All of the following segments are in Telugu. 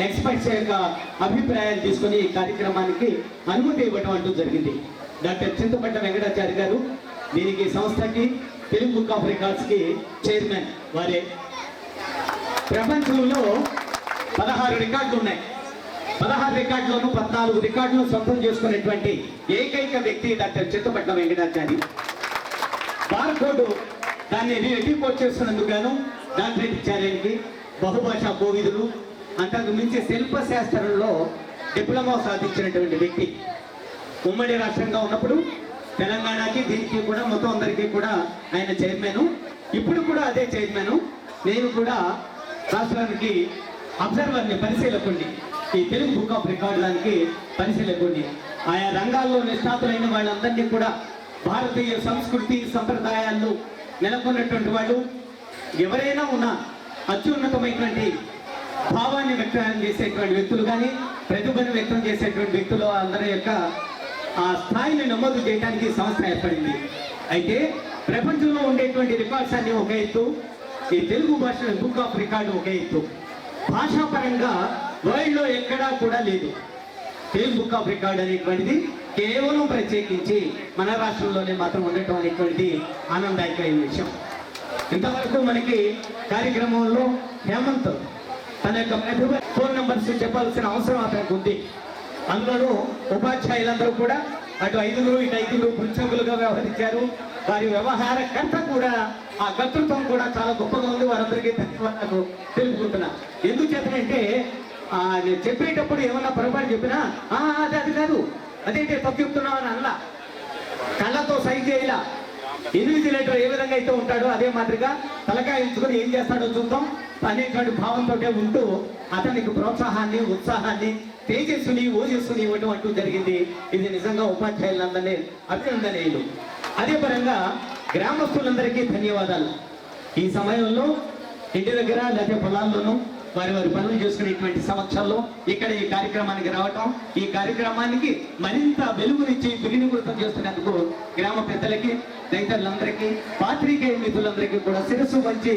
ఎక్స్పర్ట్స్ యొక్క అభిప్రాయాలు తీసుకొని ఈ కార్యక్రమానికి అనుమతి ఇవ్వడం అంటూ జరిగింది. డాక్టర్ చింతపట్ల వెంకటాచారి గారు దీనికి సంస్థకి తెలుగు బుక్ ఆఫ్ రికార్డ్స్కి చైర్మన్ వారే. ప్రపంచంలో 16 రికార్డులు ఉన్నాయి. 16 రికార్డులోనూ 14 రికార్డులను సొంతం చేసుకునేటువంటి ఏకైక వ్యక్తి డాక్టర్ చింతపట్ల వెంకటాచారి. బార్కోడ్ దాన్ని రిపోర్ట్ చేస్తున్నందుకు గాను డాక్టరేట్ ఇచ్చారు ఆయనకి. బహుభాషా కోవిదులు, అంతకు మించి శిల్పశాస్త్రంలో డిప్లొమా సాధించినటువంటి వ్యక్తి. ఉమ్మడి రాష్ట్రంగా ఉన్నప్పుడు తెలంగాణకి దీనికి కూడా మొత్తం అందరికీ కూడా ఆయన చైర్మన్. ఇప్పుడు కూడా అదే చైర్మన్. నేను కూడా రాష్ట్రానికి అబ్జర్వర్ని, పరిశీలకుడిని, ఈ తెలుగు బుక్ ఆఫ్ రికార్డులకి పరిశీలకుడిని. ఆయా రంగాల్లో నిష్ణాతులైన వాళ్ళందరినీ కూడా భారతీయ సంస్కృతి సంప్రదాయాల్లో నెలకొన్నటువంటి వాళ్ళు ఎవరైనా ఉన్నా అత్యున్నతమైనటువంటి భావాన్ని వ్యక్తం చేసేటువంటి వ్యక్తులు కానీ ప్రతిభను వ్యక్తం చేసేటువంటి వ్యక్తులు అందరి యొక్క ఆ స్థాయిని నమోదు చేయడానికి సంస్థ ఏర్పడింది. అయితే ప్రపంచంలో ఉండేటువంటి రికార్డ్స్ అన్ని ఒక ఎత్తు, ఈ తెలుగు భాష బుక్ ఆఫ్ రికార్డు ఒక ఎత్తు. భాషాపరంగా వరల్డ్లో ఎక్కడా కూడా లేదు. తెలుగు బుక్ ఆఫ్ రికార్డ్ అనేటువంటిది కేవలం ప్రత్యేకించి మన రాష్ట్రంలోనే మాత్రం ఉండటం అనేటువంటి ఆనందదాయకమైన విషయం. ఇంతవరకు మనకి కార్యక్రమంలో హేమంత్ తన యొక్క ప్రతిభ ఫోన్ నెంబర్స్ చెప్పాల్సిన అవసరం అతనికి ఉంది. అందులో ఉపాధ్యాయులందరూ కూడా అటు 5 ఇటు 5 పృచ్ఛకులుగా వ్యవహరించారు. వారి వ్యవహారకర్త కూడా ఆ కర్తృత్వం కూడా చాలా గొప్పగా ఉంది. వారందరికీ ధన్యవాదాలు తెలుపుకుంటున్నా. ఎందుచేతంటే నేను చెప్పేటప్పుడు ఏమన్నా పొరపాటు చెప్పినా అది కాదు, అదేంటే తప్పు చెప్తున్నావు అని అలా కళ్ళతో సైజ్ చేయాల. ఇన్విజిలేటర్ ఏ విధంగా అయితే ఉంటాడో అదే మాదిరిగా తలకాయ ఉంచుకొని ఏం చేస్తాడో చూద్దాం అనేటువంటి భావంతో ఉంటూ అతనికి ప్రోత్సాహాన్ని, ఉత్సాహాన్ని, తేజస్సుని, ఓజస్సుని ఇవ్వడం అంటూ జరిగింది. ఇది నిజంగా ఉపాధ్యాయులందరినీ అభినందనీయులు. అదే పరంగా గ్రామస్తులందరికీ ధన్యవాదాలు. ఈ సమయంలో ఇంటి దగ్గర లేదా పొలాల్లోనూ వారి పనులు చేసుకునేటువంటి సమక్షంలో ఇక్కడ ఈ కార్యక్రమానికి రావటం, ఈ కార్యక్రమానికి మరింత వెలుగునిచ్చి విలీనీకృతం చేస్తున్నందుకు గ్రామ పెద్దలకి, రైతులందరికీ, పాత్రికేయ మిత్రులందరికీ కూడా శిరస్సు వంచి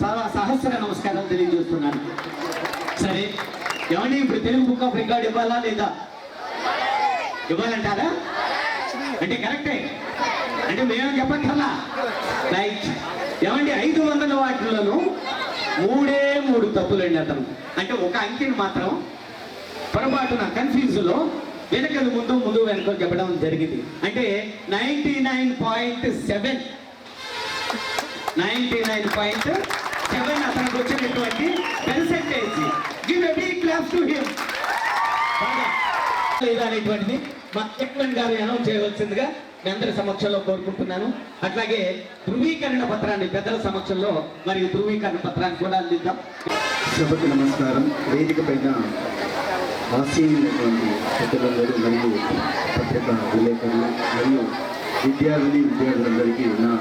చాలా సహస్ర నమస్కారాలు తెలియజేస్తున్నాను. సరే, ఏమండి ఇప్పుడు తెలుగు బుక్ ఆఫ్ రికార్డ్ ఇవ్వాలా లేదా? ఇవ్వాలంటారా? అంటే కరెక్టే అంటే మేమేం చెప్పక్కర్లా. రైట్. ఏమండి 500 వాటిల్లోనూ 3 తప్పులండి అతను. అంటే ఒక అంకెని మాత్రం పొరపాటున కన్ఫ్యూజ్లో వెనకలు ముందు వెనక చెప్పడం జరిగింది. అంటే 99.7 అతనికి వచ్చినటువంటి percentage. Give a big claps to him. లేదా అనేటువంటిది మా చైర్మన్ గారు అనౌన్స్ చేయవలసిందిగా మీ అందరి సమక్షంలో కోరుకుంటున్నాను. అట్లాగే ధృవీకరణ పత్రాన్ని పెద్దల సమక్షంలో మరియు ధృవీకరణ పత్రాన్ని కూడా అందిద్దాం. సభకు నమస్కారం. వేదిక పైన ఆసీనులైనటువంటి పెద్దలందరూ మరియు పత్రికా విలేకరులు మరియు విద్యార్థులందరికీ నా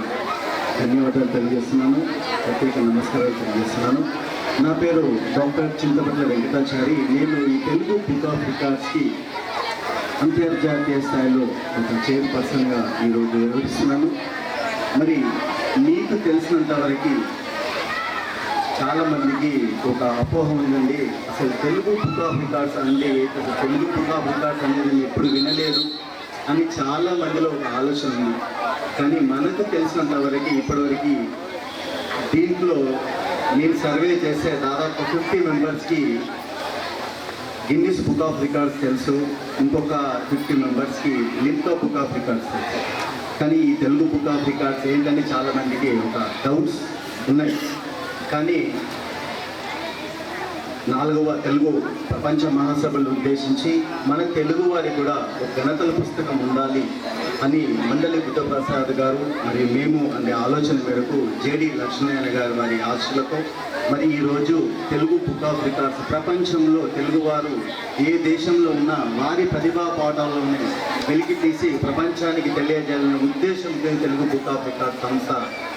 ధన్యవాదాలు తెలియజేస్తున్నాను. ప్రత్యేక నమస్కారాలు తెలియజేస్తున్నాను. నా పేరు డాక్టర్ చింతపట్ల వెంకటాచారి. నేను ఈ తెలుగు బుక్ ఆఫ్ రికార్డ్స్కి అంతర్జాతీయ స్థాయిలో ఒక చైర్పర్సన్గా ఈరోజు నిర్వహిస్తున్నాను. మరి మీకు తెలిసినంత వరకు చాలామందికి ఒక అపోహ ఉందండి, అసలు తెలుగు బుక్ ఆఫ్ రికార్డ్స్ అంటే అసలు తెలుగు బుక్ ఆఫ్ రికార్డ్స్ అనేది నేను ఎప్పుడు వినలేదు అని చాలా మందిలో ఒక ఆలోచన ఉంది. కానీ మనకు తెలిసినంత వరకు ఇప్పటివరకు దీంట్లో నేను సర్వే చేసే దాదాపు 50 మెంబర్స్కి గిన్నిస్ బుక్ ఆఫ్ రికార్డ్స్ తెలుసు, ఇంకొక 50 మెంబర్స్కి లిమ్కా బుక్ ఆఫ్ రికార్డ్స్ తెలుసు. కానీ ఈ తెలుగు బుక్ ఆఫ్ రికార్డ్స్ ఏంటని చాలామందికి ఒక డౌట్స్ ఉన్నాయి. కానీ 4వ తెలుగు ప్రపంచ మహాసభలను ఉద్దేశించి మన తెలుగు వారికి కూడా ఒక గణతల పుస్తకం ఉండాలి అని మండలి బుద్ధప్రసాద్ గారు మరియు మేము అనే ఆలోచన మేరకు జేడి లక్ష్మీనారాయణ గారు వారి ఆశలతో మరి ఈరోజు తెలుగు బుక్ ఆఫ్ రికార్డ్స్ ప్రపంచంలో తెలుగువారు ఏ దేశంలో ఉన్నా వారి ప్రతిభా పాఠాలను వెలికి తీసి ప్రపంచానికి తెలియజేయాలనే ఉద్దేశంతో తెలుగు బుక్ ఆఫ్ రికార్డ్స్ సంస్థ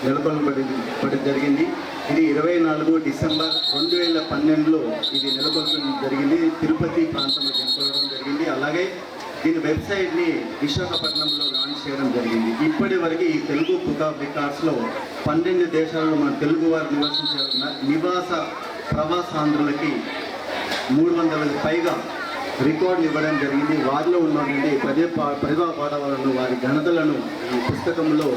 నెలకొల్పబడి జరిగింది. ఇది 24 డిసెంబర్ 2012లో ఇది నెలకొల్పడం జరిగింది. తిరుపతి ప్రాంతంలో నెలకొల్పడం జరిగింది. అలాగే దీని వెబ్సైట్ని విశాఖపట్నంలో లాంచ్ చేయడం జరిగింది. ఇప్పటి వరకు ఈ తెలుగు బుక్ ఆఫ్ రికార్డ్స్లో 12 దేశాలలో మన తెలుగు వారు నివాస ప్రవాసాంధ్రులకి 300 పైగా రికార్డులు ఇవ్వడం జరిగింది. వారిలో ఉన్నటువంటి ప్రతిభా పాఠవాలను వారి ఘనతలను ఈ పుస్తకంలో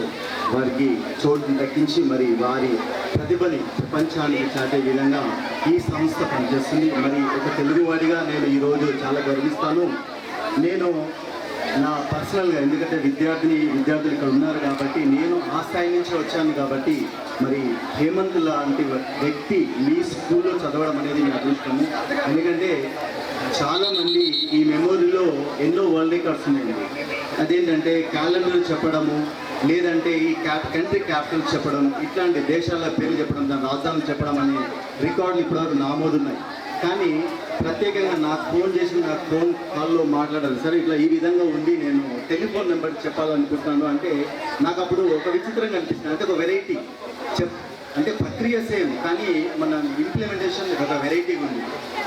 వారికి చోటు దక్కించి మరి వారి ప్రతిభని ప్రపంచానికి చాటే విధంగా ఈ సంస్థ పనిచేస్తుంది. మరి ఒక తెలుగువాడిగా నేను ఈరోజు చాలా గర్విస్తాను. నేను నా పర్సనల్గా, ఎందుకంటే విద్యార్థులు ఇక్కడ ఉన్నారు కాబట్టి నేను ఆ స్థాయి నుంచి వచ్చాను కాబట్టి మరి హేమంత్ లాంటి వ్యక్తి మీ స్కూల్లో చదవడం అనేది మీ అదృష్టము. ఎందుకంటే చాలామంది ఈ మెమోరీలో ఎన్నో వరల్డ్ రికార్డ్స్ ఉన్నాయండి. అదేంటంటే క్యాలెండర్ చెప్పడము, లేదంటే ఈ కంట్రీ క్యాపిటల్ చెప్పడం, ఇట్లాంటి దేశాల పేర్లు చెప్పడం, దాని రాజధానులు చెప్పడం అనే రికార్డులు ఇప్పటివరకు నామోదున్నాయి. కానీ ప్రత్యేకంగా నాకు ఫోన్ చేసి నాకు ఫోన్ కాల్లో మాట్లాడాలి, సరే ఇట్లా ఈ విధంగా ఉండి నేను టెలిఫోన్ నెంబర్ చెప్పాలనుకుంటున్నాను అంటే నాకు అప్పుడు ఒక విచిత్రంగా అనిపిస్తుంది. అంటే ఒక వెరైటీ అంటే ప్రక్రియ సేమ్, కానీ మన ఇంప్లిమెంటేషన్ ఒక వెరైటీ ఉంది.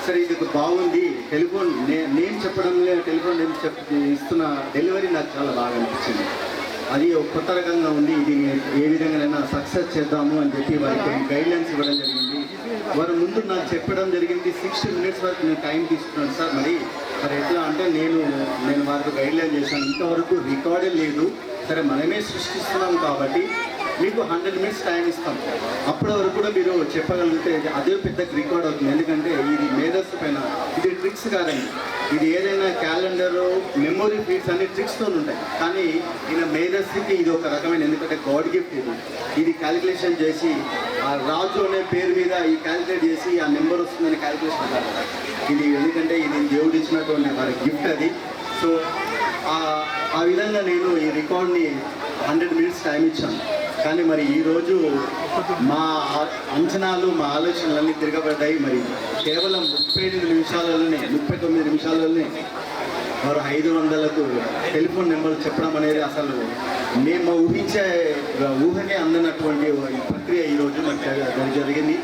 సరే ఇది ఒక బాగుంది, టెలిఫోన్ నేను చెప్పడంలో టెలిఫోన్ నేను ఇస్తున్న డెలివరీ నాకు చాలా బాగా అనిపించింది. అది ఒక కొత్త రకంగా ఉంది. ఇది ఏ విధంగానైనా సక్సెస్ చేద్దాము అని చెప్పి వారికి గైడ్లైన్స్ ఇవ్వడం జరిగింది. వారు ముందు నాకు చెప్పడం జరిగింది 60 minutes వరకు నేను టైం తీసుకున్నాను సార్. మరి ఎట్లా అంటే నేను వారికి గైడ్లైన్ చేశాను. ఇంతవరకు రికార్డే లేదు, సరే మనమే సృష్టిస్తున్నాం కాబట్టి మీకు 100 minutes టైం ఇస్తాం. అప్పటి వరకు కూడా మీరు చెప్పగలిగితే అదే పెద్ద రికార్డ్ అవుతుంది. ఎందుకంటే ఇది మేధస్సు పైన, ఇది ట్రిక్స్ కాదండి. ఇది ఏదైనా క్యాలెండరు, మెమొరీ ఫీడ్స్ అన్ని ట్రిక్స్తో ఉంటాయి. కానీ ఈయన మేధస్సుకి ఇది ఒక రకమైన, ఎందుకంటే గాడ్ గిఫ్ట్ ఇది క్యాలిక్యులేషన్ చేసి ఆ రాజు అనే పేరు మీద ఈ క్యాలిక్యులేట్ చేసి ఆ నెంబర్ వస్తుందని క్యాలిక్యులేషన్ అంటారు కదా. ఇది ఎందుకంటే ఇది దేవుడు ఇచ్చినటువంటి వారి గిఫ్ట్ అది. సో ఆ విధంగా నేను ఈ రికార్డ్ని 100 minutes టైం ఇచ్చాను. కానీ మరి ఈరోజు మా అంచనాలు, మా ఆలోచనలన్నీ తిరగబడ్డాయి. మరి కేవలం 39 నిమిషాలలోనే వారు 500కు టెలిఫోన్ నెంబర్లు చెప్పడం అనేది అసలు మేము ఊహకే అందనటువంటి ప్రక్రియ ఈరోజు మనకి జరిగింది.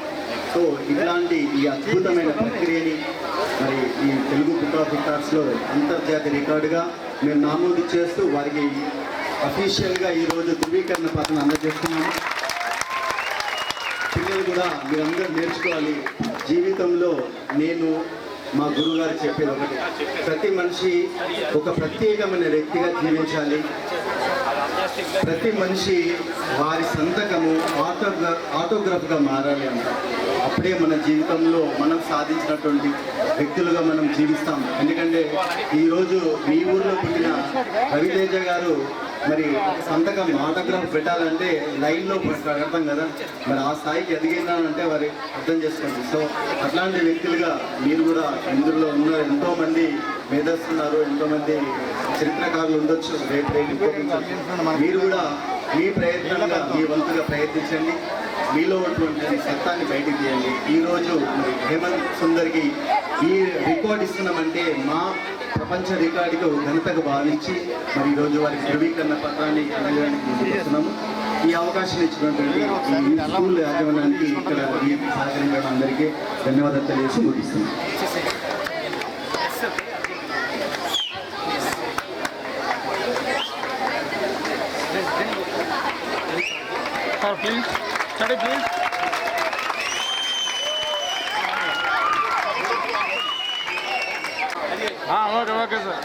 సో ఇట్లాంటి ఈ అద్భుతమైన ప్రక్రియని మరి ఈ తెలుగు బుక్ ఆఫ్ రికార్డ్స్లో అంతర్జాతీయ రికార్డుగా మేము నామోదు చేస్తూ వారికి అఫీషియల్గా ఈరోజు ధృవీకరణ పత్రం అందజేస్తున్నాము. పిల్లలు కూడా మీరందరూ నేర్చుకోవాలి. జీవితంలో నేను మా గురువుగారు చెప్పేది ఒకటి, ప్రతి మనిషి ఒక ప్రత్యేకమైన వ్యక్తిగా జీవించాలి. ప్రతి మనిషి వారి సంతకము ఆటోగ్రాఫ్గా మారాలి అంట. అప్పుడే మన జీవితంలో మనం సాధించినటువంటి వ్యక్తులుగా మనం జీవిస్తాం. ఎందుకంటే ఈరోజు మీ ఊర్లో పుట్టిన రవితేజ గారు మరి సంతకం ఆటోగ్రాఫ్ పెట్టాలంటే లైన్లో పెడతాం కదా, మరి ఆ స్థాయికి ఎదిగినానంటే వారి అర్థం చేసుకోండి. సో అట్లాంటి వ్యక్తులుగా మీరు కూడా ఇందులో ఉన్నారు. ఎంతోమంది మేధస్తున్నారు, ఎంతోమంది చరిత్రకారులు ఉండొచ్చు. మీరు కూడా మీ ప్రయత్నంగా, మీ వంతుగా ప్రయత్నించండి. మీలో ఉన్నటువంటి సత్తాన్ని బయటికి తీయండి. ఈరోజు హేమంత్ సుందర్కి ఈ రికార్డ్ ఇస్తున్నామంటే మా ప్రపంచ రికార్డుకు ఘనతకు భావించి మరి ఈరోజు వారికి ధృవీకరణ పత్రాన్ని అందజేయడానికి ముందుకొస్తున్నాము. ఈ అవకాశం ఇచ్చినటువంటి ఈ స్కూల్ యాజమాన్యానికి, ఇక్కడ సహకరించడం అందరికీ ధన్యవాదాలు తెలియజేసి ముగిస్తున్నాం. Sir, please. Study, please. Okay, sir.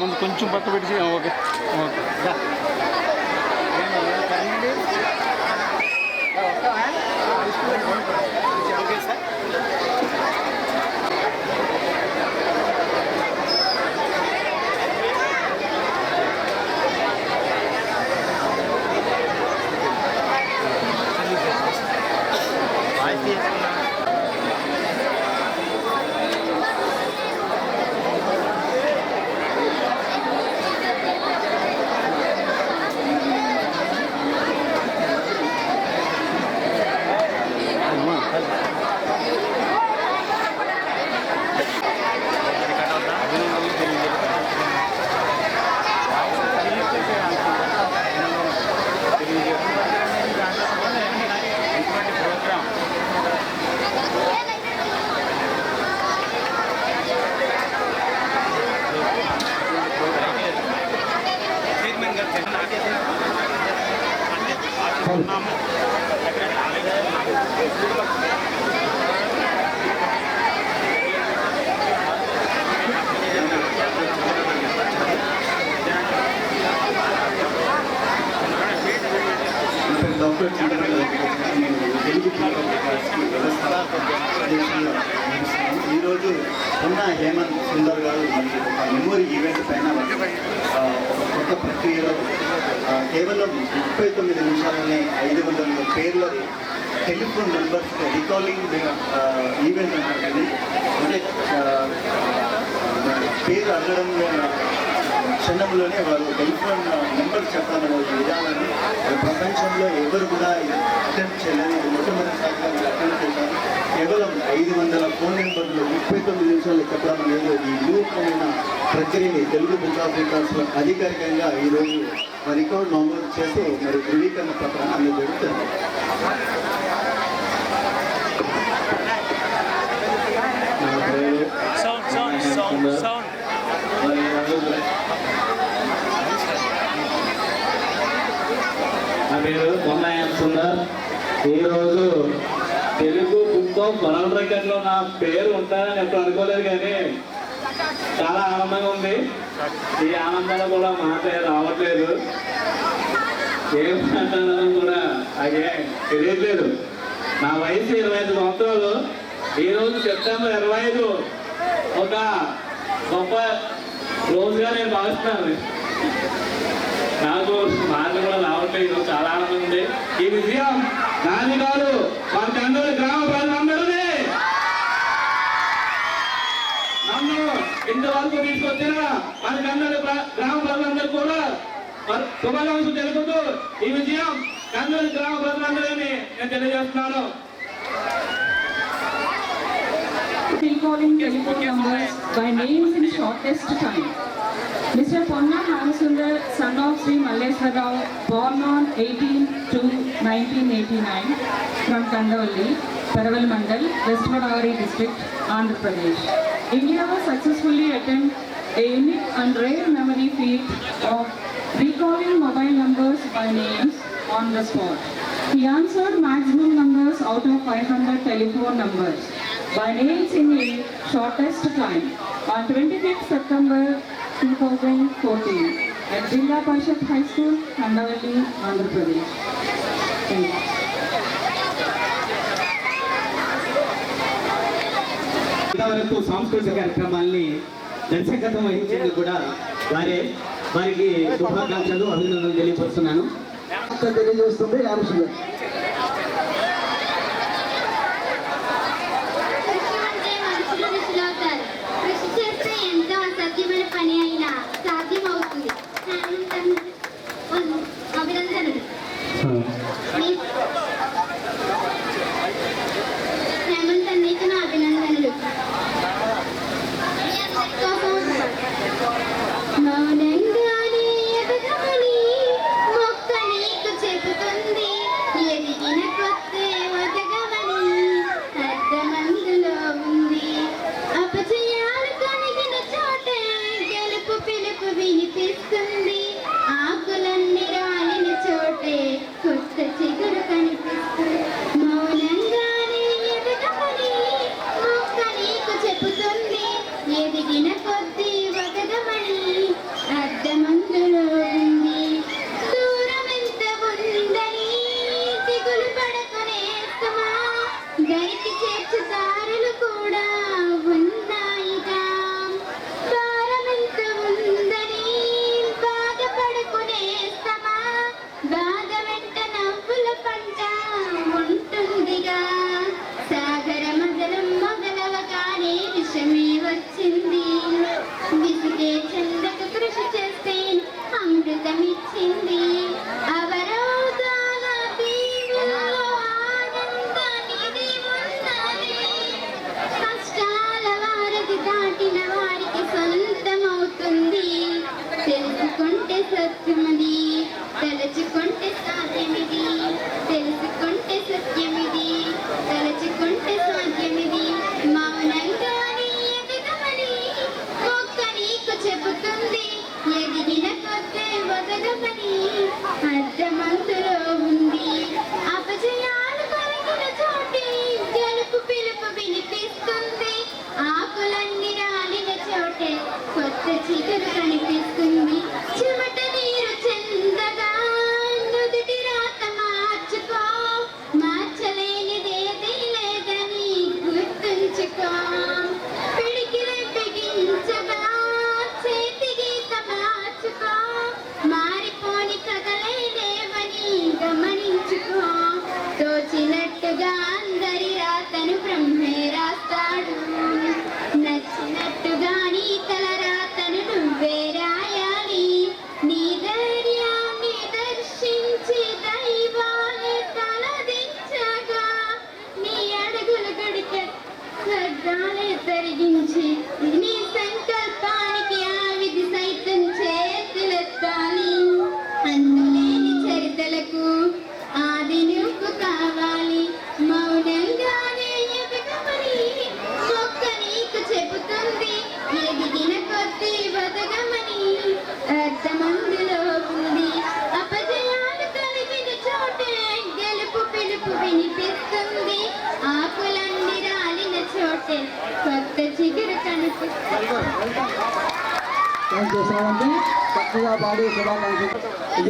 ముందు కొంచెం పక్క పెట్టి ఓకే ఓకే డాక్టర్ నేను తెలుగు ఈరోజు ఉన్న హేమంత్ సుందర్ గారు మనకి ఒక మెమోరీ ఈవెంట్ పైన ఒక కొత్త ప్రక్రియలో కేవలం 39 నిమిషాలనే 500 పేర్ల టెలిఫోన్ నెంబర్స్ రికాలింగ్ ఈవెంట్ అంటుంది. అంటే పేరు అడగడం క్షణంలోనే వారు టెలిఫోన్ నెంబర్ చెప్పాలనే ఈ విధానాన్ని ప్రపంచంలో ఎవరు కూడా అటెంప్ట్ చేయలేదు. ఇది మొట్టమొదటిసారిగా మీరు అటెంప్ట్ చేశారు. కేవలం 500 ఫోన్ నెంబర్లు 39 నిమిషాలు చెప్పడం అనేది ఈ వినూత్నమైన ప్రక్రియని తెలుగు బుక్ ఆఫ్ రికార్డ్స్లో అధికారికంగా ఈరోజు రికార్డు నమోదు చేస్తూ మరి ధృవీకరణ పత్రాన్ని అందజేస్తుంది. నా పేరు కొన్నాయం సుందర్. ఈరోజు తెలుగు బుక్ ఆఫ్ వరల్డ్ రికార్డ్లో నా పేరు ఉంటానని ఎప్పుడు అనుకోలేదు, కానీ చాలా ఆనందంగా ఉంది. ఈ ఆనందంలో కూడా మా పేరు రావట్లేదు, ఏం మాట్లాడాలని కూడా అదే తెలియట్లేదు. నా వయసు 25 సంవత్సరాలు. ఈరోజు సెప్టెంబర్ 25 ఒక గొప్ప రోజుగా నేను భావిస్తున్నాను. నాకు మాటలు కూడా రావట్లేదు, చాలా ఆనందం ఉంది. ఈ విజయం నాది కాదు, మన కన్నూరు గ్రామ ప్రజలందరినీ, నన్ను ఇంతవరకు తీసుకొచ్చిన మన కన్నూరు గ్రామ ప్రజలందరూ కూడా శుభాకాంక్షలు తెలుపుతూ ఈ విజయం కన్నూరు గ్రామ ప్రజలందరినీ నేను తెలియజేస్తున్నాను. Recalling telephone numbers by names in shortest time. Mr. Ponna Hamasundar, son of Sri Malleshwar Rao, born on 18/2/1989 from Kandavalli, Paraval Mandal, West Godavari district, Andhra Pradesh. India was successfully attempt a unique and rare memory feat of recalling mobile numbers by names on the spot. He answered maximum numbers out of 500 telephone numbers by names in a shortest time on 25th September 2014 at Jilla Parishad High School, Kandavalli, Andhra Pradesh. Thank you. ఇంతవరకు సాంస్కృతిక కార్యక్రమాల్ని దర్శకత్వం వహించింది కూడా వారికి శుభాకాంక్షలు, అభినందనలు తెలియపరుస్తున్నాను. తెలియజేస్తుంది రామసుందర్. కృషి చేస్తే ఎంతో అసాధ్యమైన పని అయినా సాధ్యం అవుతుంది. అభినందనలు. హేమంత్ అన్నయ్యకి నా అభినందనలు. మౌనంగానే ఎదగమని మొక్క నీకు చెబుతుంది. నచ్చినట్టుగా అందరి రాతను బ్రహ్మే రాస్తాడు. నచ్చినట్టుగా నీ తల రాతను నువ్వే రాయాలి. నీ ధైర్యాన్ని దర్శించి దైవాన్ని తలదించగా నీ అడుగులు గడిక స్వర్గాలే తరిగించి నీ సంకల్పానికి ఆ విధి సైతం చేతులెత్తాలి. అందులేని చరితలకు ఆది నువ్వు కావాలి. మౌనంగానే ఎదగమని మొక్క నీకు చెబుతుంది. ఎదిగిన కొద్ది బతకమని అర్థమందులో ఉంది. అపజయాలు కలిగిన చోటే గెలుపు పిలుపు వినిపిస్తుంది. ఆకులన్నీ రాలిన చోటే కొత్త చిగురు కనిపిస్తుంది. చేసామంటే చక్కగా పాడి శుభాకాంక్షలు.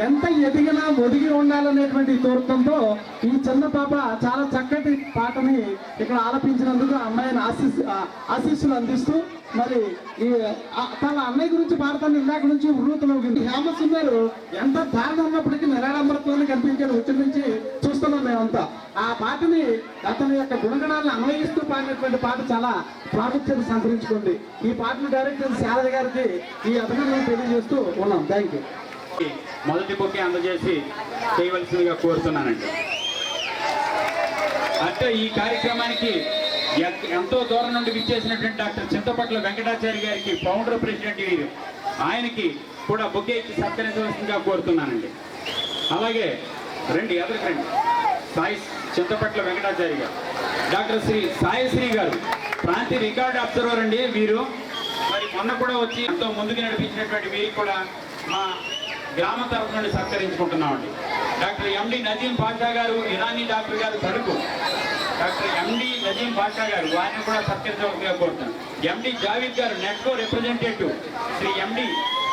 ఎంత ఎదిగినా ఒదిగి ఉండాలనేటువంటి తోర్తంతో ఈ చిన్న పాప చాలా చక్కటి పాటని ఇక్కడ ఆలపించినందుకు అమ్మాయిని ఆశీస్సులు అందిస్తూ మరి ఈ తన అన్నయ్య గురించి పాడతాను ఇందాక నుంచి వృత్తిలో హేమసుందరు ఎంత దారుణ ఉన్నప్పటికీ నిరాడంబరత్వాన్ని కనిపించాడు. వచ్చి నుంచి చూస్తున్నాం మేమంతా. ఆ పాటని అతని యొక్క గుణగణాలను అన్వయిస్తూ పాడినటువంటి పాట చాలా ప్రాముఖ్యత సంతరించుకుంది. ఈ పాటను డైరెక్టర్ శారద గారికి ఈ అభినందనలు తెలియజేస్తూ ఉన్నాం. Thank you. మొదటి బొకే అందజేసి చేయవలసిందిగా కోరుతున్నానండి. అంటే ఈ కార్యక్రమానికి ఎంతో దూరం నుండి విచ్చేసినటువంటి డాక్టర్ చింతపట్ల వెంకటాచారి గారికి ఫౌండర్ ప్రెసిడెంట్ వీరు, ఆయనకి కూడా బొకే ఇచ్చి సత్కరించవలసిందిగా కోరుతున్నానండి. అలాగే రండి, ఎదురుకు రండి. సాయి చింతపట్ల వెంకటాచారి గారు, డాక్టర్ శ్రీ సాయిశ్రీ గారు ప్రాంతీయ రికార్డు అబ్జర్వర్ అండి వీరు. మరి మొన్న కూడా వచ్చి ఎంతో ముందుకు నడిపించినటువంటి వీరికి కూడా మా గ్రామం తరఫు నుండి సత్కరించుకుంటున్నామండి. డాక్టర్ ఎండి నజీం పాషా గారు, ఇరానీ డాక్టర్ గారు తరపు డాక్టర్ ఎండి నజీం పాషా గారు, వారిని కూడా సత్కరించవలసిగా కోరుతున్నాను. ఎండి జావీద్ గారు, నెట్కో రిప్రజెంటేటివ్ శ్రీ ఎండి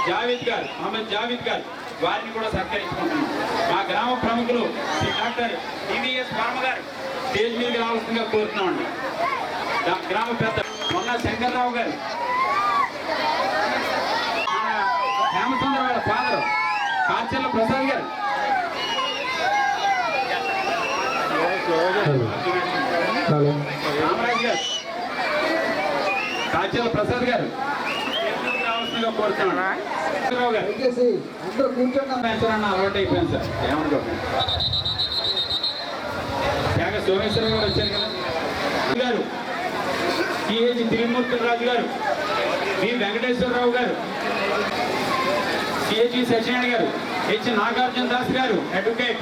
జావీద్ గారు, అహ్మద్ జావీద్ గారు, వారిని కూడా సత్కరించుకుంటున్నాం. మా గ్రామ ప్రముఖులు శ్రీ డాక్టర్ టీవీఎస్ వర్మ గారు స్టేజ్ మీదకి రావాల్సిందిగా కోరుతున్నామండి. గ్రామ పెద్ద మొన్న శంకర్రావు గారు, హేమసుందర వాళ్ళ ఫాదర్ కార్చెల్ల ప్రసాద్ గారు, రామరాజు గారు, కార్చెల్ల ప్రసాద్ గారు రావాల్సిందిగా కోరుతున్నాడు. అందరూ కూర్చోండి. అలవాటు అయిపోయాను సార్, ఏమనుకోండి. త్యాగ సోమేశ్వర గారు వచ్చారు కదా గారు, సిహెచ్ తిరుమూర్తులరాజు గారు, వి వెంకటేశ్వరరావు గారు, సిహెచ్ సత్యనారాయణ గారు, హెచ్ నాగార్జున దాస్ గారు అడ్వకేట్,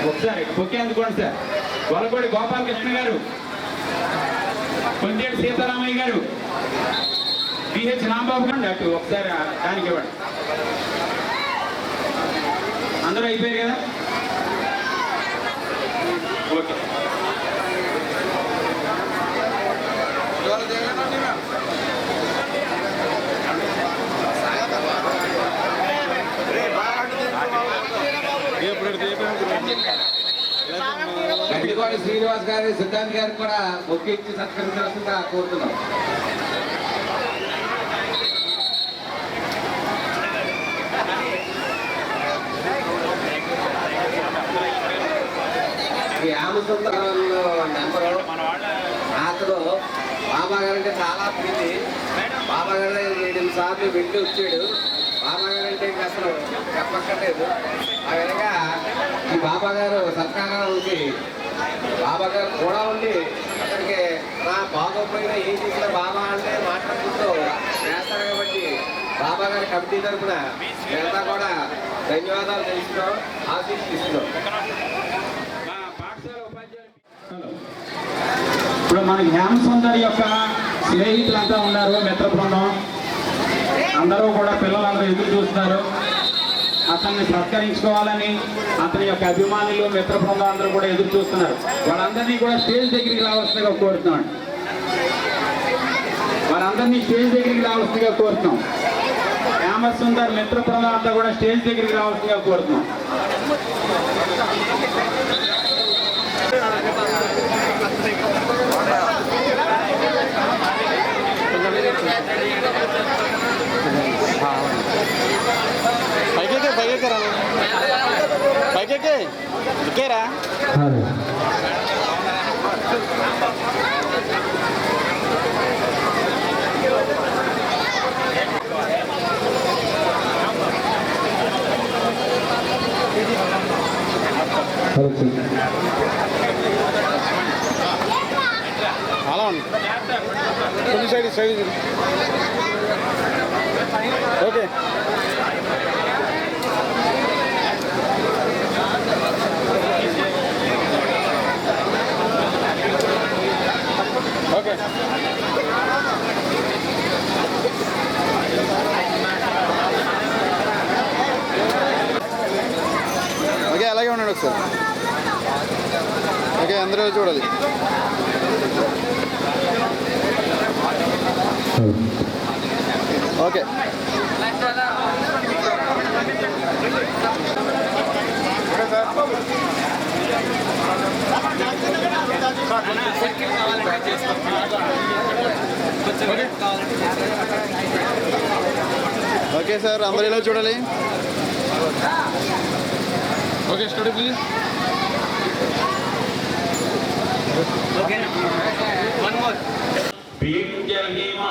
ఒకసారి బొకే అందుకోండి సార్. వలకోడి గోపాలకృష్ణ గారు, కొండేటి సీతారామయ్య గారు, పిహెచ్ రాంబాబు గారు అటు ఒకసారి దానికి ఇవ్వండి. అందరూ అయిపోయారు కదా, ఓకే. గడ్డికోటి శ్రీనివాస్ గారి, సిద్ధాంత్ గారికి కూడా బొకే ఇచ్చి సత్కరించాల్సిందిగా కోరుతున్నాం. ఈ హేమసుందరంలో నెంబరు అతను బాబా గారంటే చాలా ప్రీతి. బాబా గారు 7 సార్లు వెళ్ళి వచ్చాడు. బాబా గారు అంటే ఇంకా అసలు చెప్పక్కర్లేదు. ఆ విధంగా ఈ బాబా గారు సత్కారానికి బాబా గారు కూడా ఉండి అక్కడికి నా బాగోపోయినా ఏం చేసినా బాబా అంటే మాట్లాడుకుంటూ చేస్తారు. కాబట్టి బాబా గారి కమిటీ తరఫున మేమంతా కూడా ధన్యవాదాలు తెలుస్తున్నాం, ఆశీస్సులు. ఇప్పుడు మనకి హేమసుందరి యొక్క స్నేహితులంతా ఉన్నారు, మిత్ర బృందం అందరూ కూడా పిల్లలందరూ ఎదురు చూస్తున్నారు. అతన్ని సత్కరించుకోవాలని అతని యొక్క అభిమానులు, మిత్ర బృందం అందరూ కూడా ఎదురు చూస్తున్నారు. వాళ్ళందరినీ కూడా స్టేజ్ దగ్గరికి రావాల్సిందిగా కోరుతున్నాం. వారందరినీ స్టేజ్ దగ్గరికి రావాల్సిందిగా కోరుతున్నాం. హేమసుందర్ మిత్ర బృందం అంతా కూడా స్టేజ్ దగ్గరికి రావాల్సిందిగా కోరుతున్నాం. పైకి ఇక్కేరా అలా ఉంది కొంచెం సైడ్ ఓకే ఓకే ఓకే అలాగే ఉన్నాడు ఒకసారి ఓకే అందరూ చూడాలి ఓకే ఓకే సార్ అందరూ ఇలా చూడాలి ఓకే స్టడీ ప్లీజ్ పింజహిమా